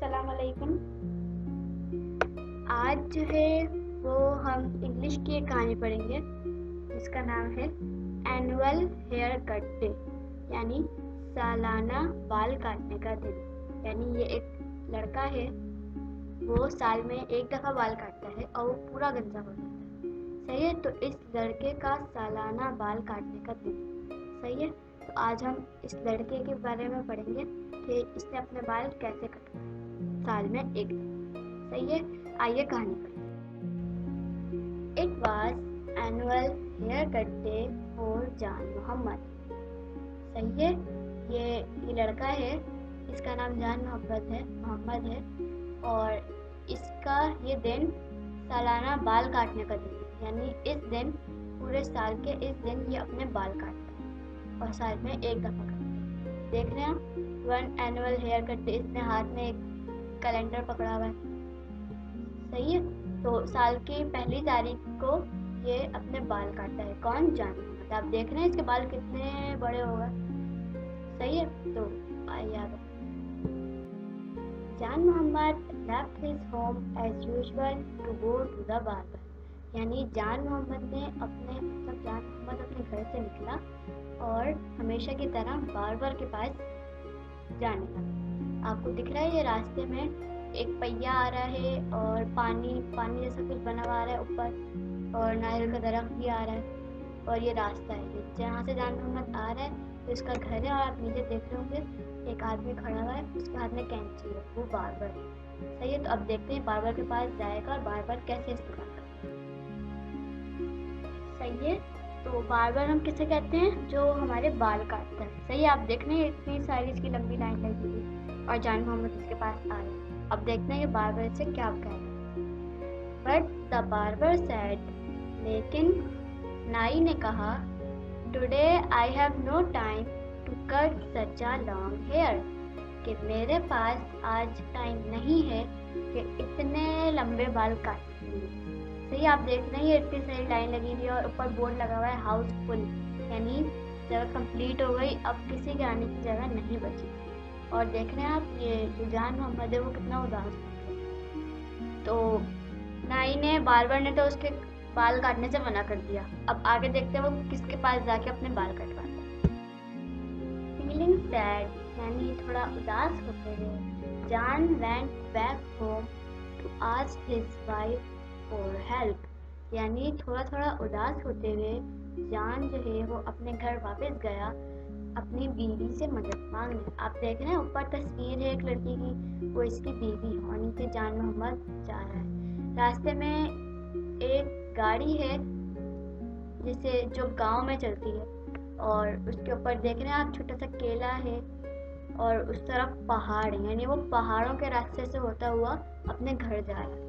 अस्सलाम वालेकुम। आज जो है वो हम इंग्लिश की एक कहानी पढ़ेंगे जिसका नाम है एनुअल हेयर कट डे, यानी सालाना बाल काटने का दिन। यानी ये एक लड़का है, वो साल में एक दफ़ा बाल काटता है और वो पूरा गंजा हो जाता है। सही है, तो इस लड़के का सालाना बाल काटने का दिन। सही है, तो आज हम इस लड़के के बारे में पढ़ेंगे कि इसने अपने बाल कैसे कटवाए साल में एक दफ़ा। सही है, आइए कहानी पढ़ें। It was annual haircut day for Jan Mohammad. सही है, ये लड़का है, इसका नाम जान मोहम्मद है और इसका ये दिन सालाना बाल काटने का दिन है। यानी इस दिन, पूरे साल के इस दिन ये अपने बाल काटता है और साल में एक दफ़ा करता है। देख रहे हैं आप, one annual haircut day. इसने हाथ में एक कैलेंडर पकड़ा हुआ है। सही है, तो साल की पहली तारीख को ये अपने बाल काटता है। कौन? जान मोहम्मद। आप देख रहे हैं इसके बाल कितने बड़े हो गए। सही है, तो आइए आगे। जान Mohammad left his home as usual to go to the barber. यानी जान मोहम्मद अपने घर से निकला और हमेशा की तरह बार्बर के पास जाने लगा। आपको दिख रहा है ये रास्ते में एक पहिया आ रहा है और पानी जैसा कुछ बना हुआ आ रहा है ऊपर, और नारियल का दरख्त भी आ रहा है, और ये रास्ता है जहाँ से जान मोहम्मद आ रहा है। तो इसका घर है और आप नीचे देख रहे होंगे एक आदमी खड़ा हुआ है, उसके हाथ में कैंची है, वो बार्बर है। सही है, तो अब देखते हैं बार्बर के पास जाएगा और बार्बर कैसे इस्तेमाल करता है। सही है, तो बार्बर हम किसे कहते हैं? जो हमारे बाल काटता है। सही है, आप देख रहे हैं इतनी सारी इसकी लंबी लाइन लगी हुई और जान मोहम्मद इसके पास आ रहे हैं। अब देखते हैं कि बार्बर से क्या कह रहा है। बट द बार्बर सेड, लेकिन नाई ने कहा, today I have no time to cut such a long hair, कि मेरे पास आज टाइम नहीं है कि इतने लंबे बाल काटने के लिए। सही, आप देख रहे हैं इतनी सारी लाइन लगी हुई है और ऊपर बोर्ड लगा हुआ है हाउसफुल, यानी जगह कंप्लीट हो गई, अब किसी के आने की जगह नहीं बची। और देख रहे हैं आप, ये जो जान मोहम्मद है वो कितना उदास है। तो नाई ने, बार्बर ने तो उसके बाल काटने से मना कर दिया। अब आगे देखते हैं वो किसके पास जाके अपने बाल कटवाता है। फीलिंग सैड, यानी थोड़ा उदास होते हुए, Jan went back home to ask his wife for help. यानी थोड़ा उदास होते हुए जान जो है वो अपने घर वापस गया अपनी बीवी से मदद मांगने। आप देख रहे हैं ऊपर तस्वीर है एक लड़की की, वो इसकी बीवी है और नीचे जान मोहम्मद जा रहा है। रास्ते में एक गाड़ी है जिसे जो गांव में चलती है, और उसके ऊपर देख रहे हैं आप छोटा सा केला है और उस तरफ पहाड़ है। यानी वो पहाड़ों के रास्ते से होता हुआ अपने घर जा रहा है।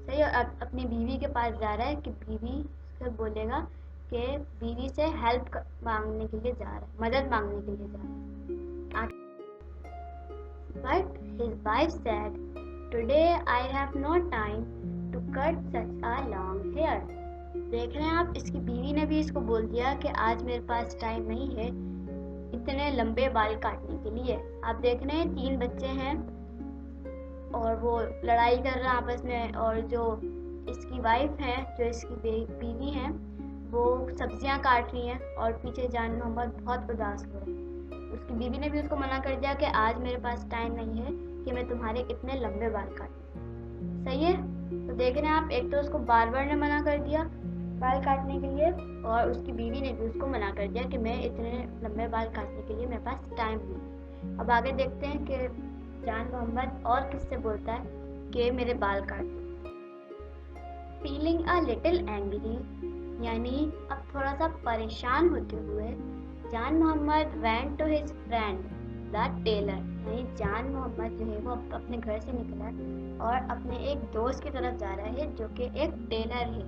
सही, और अपनी बीवी के पास जा रहा है कि बीवी से बोलेगा कि बीवी से हेल्प मांगने के लिए जा रहा है, मदद मांगने के लिए जा रहा है। But his wife said, today I have no time to cut such a long hair. देख रहे हैं आप, इसकी बीवी ने भी इसको बोल दिया कि आज मेरे पास टाइम नहीं है इतने लंबे बाल काटने के लिए। आप देख रहे हैं 3 बच्चे हैं और वो लड़ाई कर रहे हैं आपस में, और जो इसकी वाइफ है, जो इसकी बीवी है, वो सब्जियां काट रही हैं और पीछे जान मोहम्मद बहुत उदास हो रहा है। उसकी बीवी ने भी उसको मना कर दिया कि आज मेरे पास टाइम नहीं है कि मैं तुम्हारे इतने लंबे बाल काटूं। सही है, तो देख रहे हैं आप, एक तो उसको बार्बर ने मना कर दिया बाल काटने के लिए, और उसकी बीवी ने भी उसको मना कर दिया कि मैं इतने लंबे बाल काटने के लिए मेरे पास टाइम नहीं। अब आगे देखते हैं कि जान मोहम्मद और किससे बोलता है कि मेरे बाल काट दो। फीलिंग अ लिटिल एंग्री, यानी अब थोड़ा सा परेशान होते हुए Jan Mohammad went to his friend the tailor. यानी जान मोहम्मद जो है वो अपने घर से निकला और अपने एक दोस्त की तरफ जा रहा है जो कि एक टेलर है,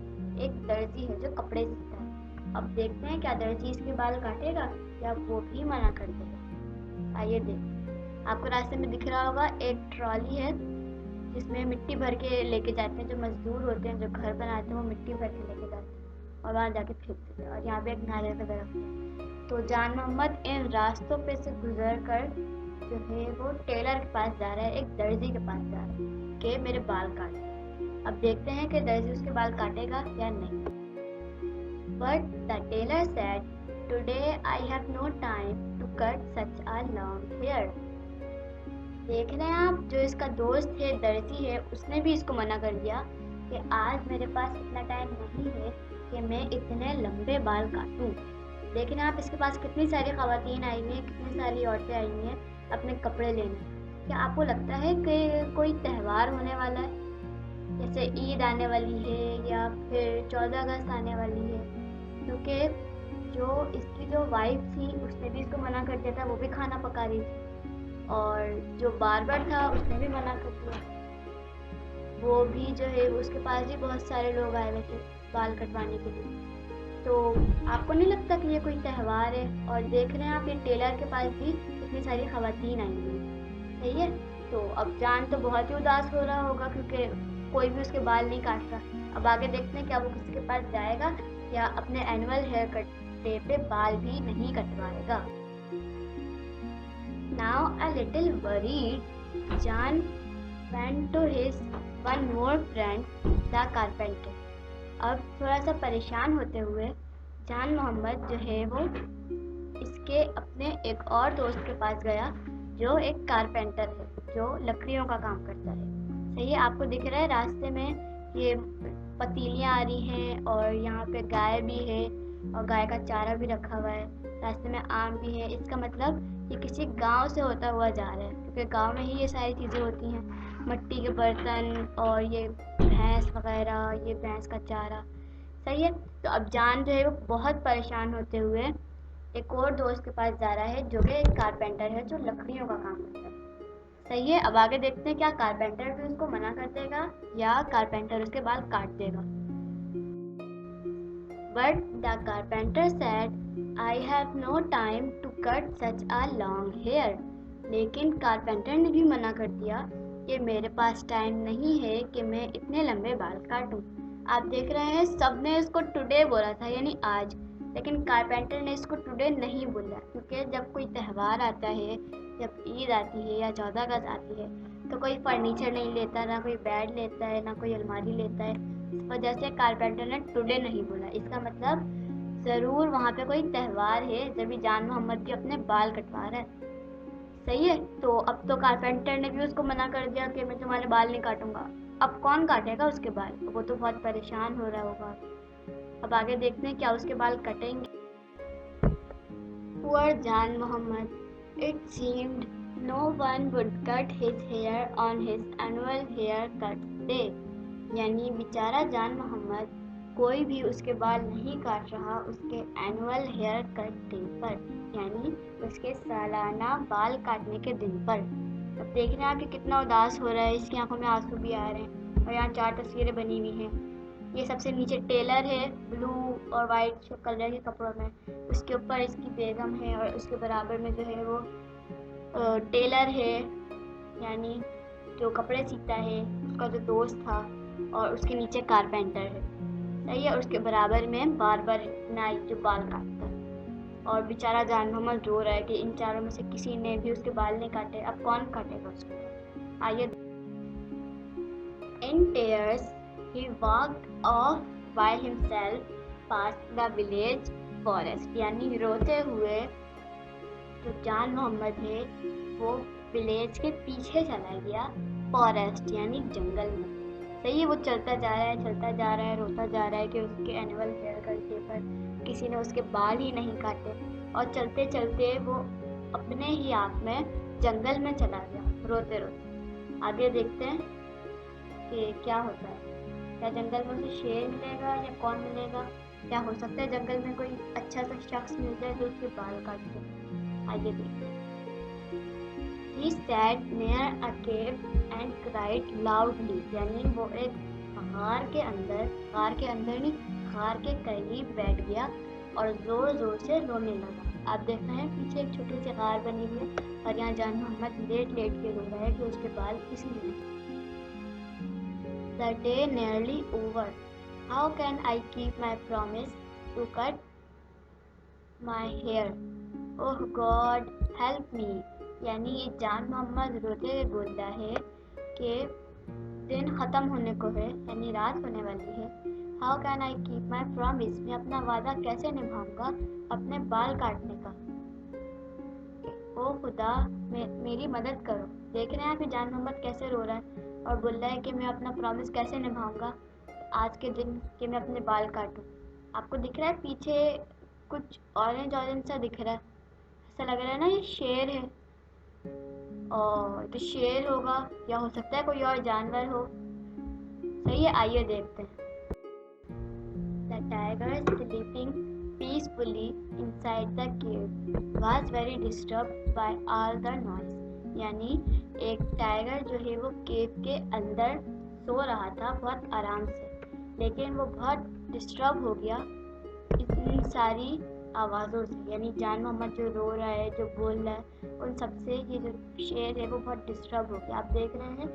एक दर्जी है जो कपड़े सीता है। अब देखते हैं क्या दर्जी इसके बाल काटेगा या वो भी मना कर देगा। आइए देखते हैं। आपको रास्ते में दिख रहा होगा एक ट्रॉली है जिसमें मिट्टी भर के लेके जाते हैं, जो मजदूर होते हैं जो घर बनाते हैं वो मिट्टी भर के लेके जाते हैं और वहाँ जाके फेंक देते हैं। और यहाँ पे एक नारियल का दरख्त है। तो जान मोहम्मद इन रास्तों पे से गुजर कर जो है वो टेलर के पास जा रहा है, एक दर्जी के पास जा रहा है कि मेरे बाल काट। अब देखते हैं कि दर्जी उसके बाल काटेगा या नहीं। But the tailor said, "Today I have no time to cut such a long hair." देख रहे हैं आप, जो इसका दोस्त है दर्जी है, उसने भी इसको मना कर दिया कि आज मेरे पास इतना टाइम नहीं है कि मैं इतने लंबे बाल काटूं। देख रहे हैं आप, इसके पास कितनी सारी खवातीन आई हुई हैं, कितनी सारी औरतें आई हुई हैं अपने कपड़े लेने। क्या आपको लगता है कि कोई त्यौहार होने वाला है, जैसे ईद आने वाली है या फिर 14 अगस्त आने वाली है? क्योंकि जो इसकी जो वाइफ थी उसने भी इसको मना कर दिया था, वो भी खाना पका रही थी, और जो बार्बर था उसने भी मना कर दिया, वो भी जो है उसके पास भी बहुत सारे लोग आए हुए थे बाल कटवाने के लिए। तो आपको नहीं लगता कि ये कोई त्यौहार है? और देख रहे हैं आप, ये टेलर के पास भी इतनी सारी खवातीन आई हुई हैं, सही है। तो अब जान तो बहुत ही उदास हो रहा होगा क्योंकि कोई भी उसके बाल नहीं काट रहा। अब आगे देखते हैं क्या वो किसी के पास जाएगा या अपने एनुअल हेयर कट डे पे बाल भी नहीं कटवाएगा। Now a little worried, John went to his one more friend, the carpenter. अब थोड़ा सा परेशान होते हुए जान मोहम्मद जो है वो इसके अपने एक और दोस्त के पास गया जो एक कारपेंटर है, जो लकड़ियों का काम करता है। सही है, आपको दिख रहा है रास्ते में ये पतीलियाँ आ रही हैं और यहाँ पे गाय भी है और गाय का चारा भी रखा हुआ है, रास्ते में आम भी है। इसका मतलब ये किसी गांव से होता हुआ जा रहा है क्योंकि गांव में ही ये सारी चीज़ें होती हैं, मट्टी के बर्तन और ये भैंस वगैरह, ये भैंस का चारा। सही है, तो अब जान जो है वो बहुत परेशान होते हुए एक और दोस्त के पास जा रहा है जो कि एक कारपेंटर है जो लकड़ियों का काम करता है। सही है, अब आगे देखते हैं क्या कारपेंटर भी उसको मना कर देगा या कारपेंटर उसके बाल काट देगा। But the carpenter said, "I have no time to cut such a long hair." लेकिन कारपेंटर ने भी मना कर दिया कि मेरे पास टाइम नहीं है कि मैं इतने लंबे बाल काटूं। आप देख रहे हैं, सबने इसको टुडे बोला था यानी आज, लेकिन कारपेंटर ने इसको टुडे नहीं बोला क्योंकि जब कोई त्यौहार आता है, जब ईद आती है या 14 अगस्त आती है, तो कोई फर्नीचर नहीं लेता, ना कोई बेड लेता है, ना कोई अलमारी लेता है। इस वजह से कारपेंटर ने टुडे नहीं बोला। इसका मतलब ज़रूर वहाँ पे कोई त्यौहार है जब जान मोहम्मद भी अपने बाल कटवा रहा है। सही है, तो अब तो कारपेंटर ने भी उसको मना कर दिया कि मैं तुम्हारे बाल नहीं काटूंगा। अब कौन काटेगा उसके बाल? वो तो बहुत परेशान हो रहा होगा। अब आगे देखते हैं क्या उसके बाल कटेंगे। Poor Jan Muhammad. It seemed no one would cut his hair on his annual haircut day. यानी बेचारा जान मोहम्मद, कोई भी उसके बाल नहीं काट रहा उसके एनुअल हेयर कट डे पर, यानी उसके सालाना बाल काटने के दिन पर। अब देख रहे हैं कि कितना उदास हो रहा है, इसकी आंखों में आंसू भी आ रहे हैं। और यहाँ 4 तस्वीरें बनी हुई हैं। ये सबसे नीचे टेलर है ब्लू और वाइट कलर के कपड़ों में, उसके ऊपर इसकी बेगम है और उसके बराबर में जो है वो टेलर है, यानी जो कपड़े सीता है उसका जो दोस्त था, और उसके नीचे कारपेंटर है। सही है, उसके बराबर में बार्बर नाई जो बाल काटता है। और बेचारा जान मोहम्मद रो रहा है कि इन चारों में से किसी ने भी उसके बाल नहीं काटे, अब कौन काटेगा उसके बाल? आइए। In tears he walked off by himself past the village forest. यानी रोते हुए जो जान मोहम्मद है वो विलेज के पीछे चला गया, फॉरेस्ट यानी जंगल में। सही है, वो चलता जा रहा है, चलता जा रहा है, रोता जा रहा है कि उसके एनुअल हेयर कट डे पर किसी ने उसके बाल ही नहीं काटे, और चलते चलते वो अपने ही आप में जंगल में चला गया रोते रोते। आगे देखते हैं कि क्या होता है। क्या जंगल में उसे शेर मिलेगा या कौन मिलेगा? क्या हो सकता है जंगल में कोई अच्छा सा शख्स मिल जाए जो उसके बाल काट दे? आगे देखते हैं। He sat near a cave and cried loudly. यानी वो एक गार के अंदर नहीं, गार के करीब बैठ गया और जोर जोर से रोने लगा। आप देख रहे हैं पीछे एक छोटी सी गार बनी हुई है और यहाँ जान मोहम्मद लेट लेट के रो रहा है कि उसके बाल किसी ने। The day nearly over. How can I keep my promise to cut my hair? Oh God, help me. यानी ये जान मोहम्मद रोते हुए बोल रहा है कि दिन ख़त्म होने को है, यानी रात होने वाली है। How can I keep my promise, मैं अपना वादा कैसे निभाऊंगा अपने बाल काटने का। ओ खुदा, मेरी मदद करो। देख रहे हैं आप, जान मोहम्मद कैसे रो रहा है और बोल रहा है कि मैं अपना प्रॉमिस कैसे निभाऊंगा आज के दिन कि मैं अपने बाल काटूं। आपको दिख रहा है पीछे कुछ ऑरेंज ऑरेंज सा दिख रहा है, ऐसा लग रहा है ना ये शेर है। और तो शेर होगा या हो सकता है कोई और जानवर हो। सही है, आइए देखते हैं। The tiger sleeping peacefully inside the cave was very disturbed by all the noise. यानी एक टाइगर जो है वो केव के अंदर सो रहा था बहुत आराम से, लेकिन वो बहुत डिस्टर्ब हो गया इतनी सारी आवाज़ों से। यानी जान मोहम्मद जो रो रहा है, जो बोल रहा है, उन सबसे ये जो शेर है वो बहुत डिस्टर्ब हो गया। आप देख रहे हैं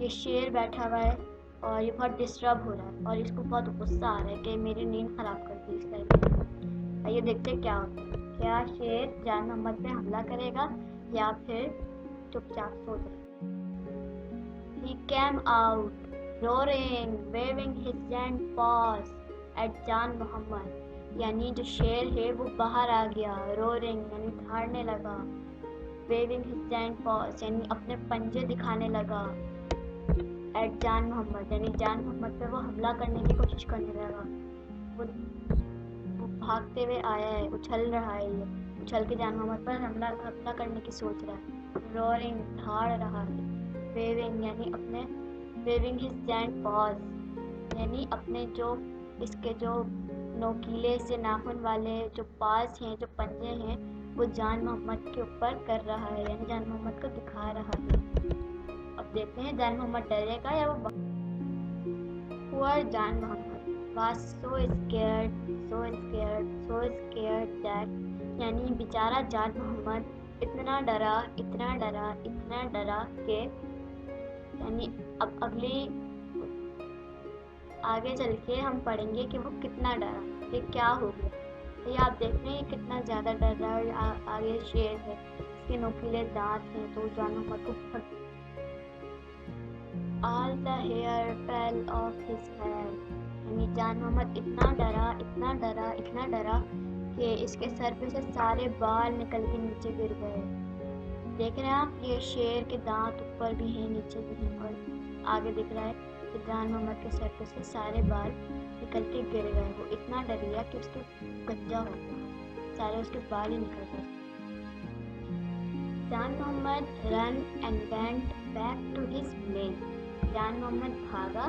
ये शेर बैठा हुआ है और ये बहुत डिस्टर्ब हो रहा है और इसको बहुत गुस्सा आ रहा है कि मेरी नींद ख़राब कर दी इस करके। आइए देखते क्या होता है। क्या शेर जान मोहम्मद पे हमला करेगा या फिर चुपचाप सो जाएगा। He came out roaring, waving his giant paws at जान मोहम्मद। यानी जो शेर है वो बाहर आ गया, रोरिंग यानी दहाड़ने लगा, वेविंग हिज जायंट पॉज यानी अपने पंजे दिखाने लगा, एट जान मोहम्मद यानी जान मोहम्मद पे वो हमला करने की कोशिश करने लगा। वो भागते हुए आया है, उछल रहा है, ये उछल के जान मोहम्मद पर हमला करने की सोच रहा है। रोरिंग दहाड़ रहा है, वेविंग यानी अपने वेविंग हिज जायंट पॉज यानी अपने जो इसके जो नोकीले से नाखून वाले जो पास हैं, जो पंजे हैं, वो जान मोहम्मद के ऊपर कर रहा है, यानी जान मोहम्मद को दिखा रहा है। अब देखते हैं जान मोहम्मद डरेगा या वो। पुअर जान Mohammad was so scared that यानी बेचारा जान मोहम्मद इतना डरा कि यानी अब आगे चल के हम पढ़ेंगे कि वो कितना डरा, कि क्या हो गया। तो ये आप देख रहे हैं कितना ज़्यादा डर रहा है। और आगे शेर है, इसके नोकीले दांत हैं, तो जान मोहम्मद को all the hair fell off his head यानी जान मोहम्मद इतना डरा कि इसके सर पे से सारे बाल निकल के नीचे गिर गए। देख रहे हैं आप, ये शेर के दांत ऊपर भी हैं, नीचे भी हैं, और आगे दिख रहा है कि जान मोहम्मद के सर पे से सारे बाल निकल के गिर गए। वो इतना डर गया कि उसके गंजा हो गया, सारे उसके बाल ही निकल गए। Jan Mohammad ran and went back to his village. Jan Mohammad भागा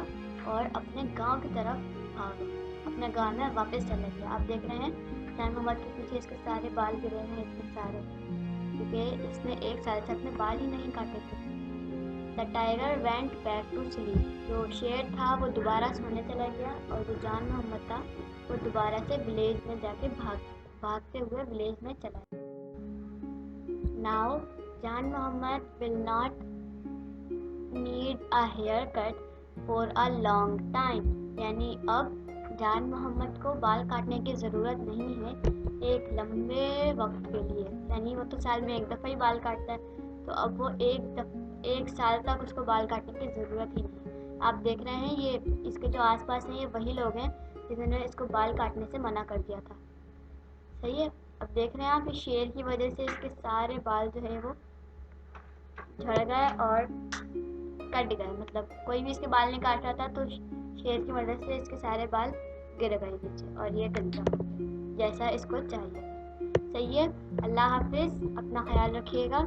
और अपने गांव की तरफ भागा, अपने गांव में वापस चला गया। आप देख रहे हैं जान मोहम्मद के पीछे इसके सारे बाल गिरे हैं, इतने सारे, क्योंकि इसने एक साल से अपने बाल ही नहीं काटे थे। The tiger went back to sleep. जो शेर था वो दोबारा सोने चला गया और जो जान मोहम्मद था वो दोबारा से विलेज में जाके भागते हुए विलेज में चला गया। Now Jan Mohammad will not need a hair cut for a long time. यानी अब जान मोहम्मद को बाल काटने की ज़रूरत नहीं है एक लंबे वक्त के लिए। यानी वो तो साल में एक दफ़ा ही बाल काटता है, तो अब वो एक साल तक उसको बाल काटने की ज़रूरत ही नहीं। आप देख रहे हैं ये इसके जो आसपास हैं ये वही लोग हैं जिन्होंने इसको बाल काटने से मना कर दिया था। सही है, अब देख रहे हैं आप, इस शेर की वजह से इसके सारे बाल जो है वो झड़ गए और कट गए। मतलब कोई भी इसके बाल नहीं काट रहा था, तो शेर की वजह से इसके सारे बाल गिर गए नीचे और ये गंजा हो गया जैसा इसको चाहिए। सही है, अल्लाह हाफिज़, अपना ख्याल रखिएगा।